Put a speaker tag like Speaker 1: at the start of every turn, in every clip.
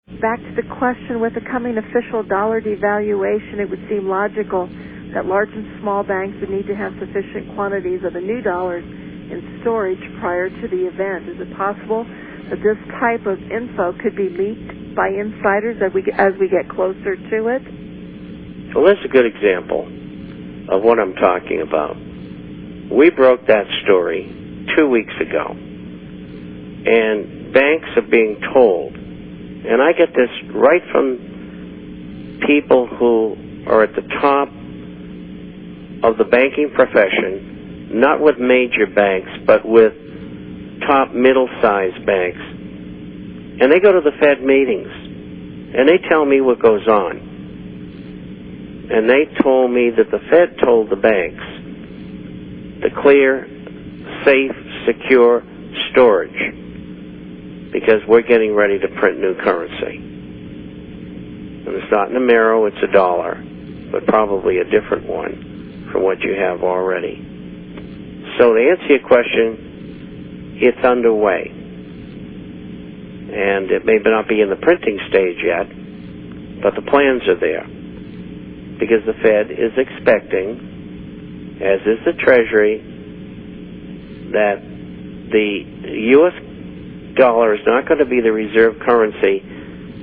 Speaker 1: Back to the question, with the coming official dollar devaluation, it would seem logical that large and small banks would need to have sufficient quantities of the new dollars in storage prior to the event. Is it possible that this type of info could be leaked by insiders as we get closer to it?
Speaker 2: Well, that's a good example of what I'm talking about. We broke that story 2 weeks ago, and banks are being told, and I get this right from people who are at the top of the banking profession, not with major banks, but with top middle-sized banks. And they go to the Fed meetings, and they tell me what goes on. And they told me that the Fed told the banks to clear safe, secure storage because we're getting ready to print new currency. And it's not an Amero, it's a dollar, but probably a different one from what you have already. So to answer your question, it's underway. And it may not be in the printing stage yet, but the plans are there. Because the Fed is expecting, as is the Treasury, that the U.S. dollar is not going to be the reserve currency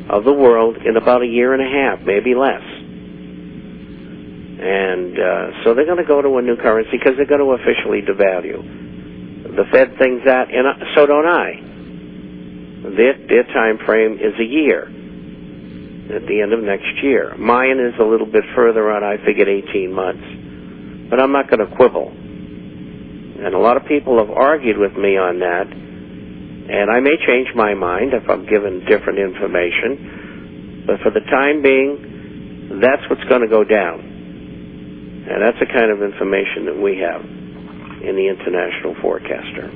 Speaker 2: of the world in about a year and a half, maybe less. And so they're going to go to a new currency because they're going to officially devalue. The Fed thinks that, and so don't I. Their time frame is a year, at the end of next year. Mine is a little bit further out. I figured 18 months. But I'm not going to quibble. And a lot of people have argued with me on that, and I may change my mind if I'm given different information. But for the time being, that's what's going to go down. And that's the kind of information that we have in the International Forecaster.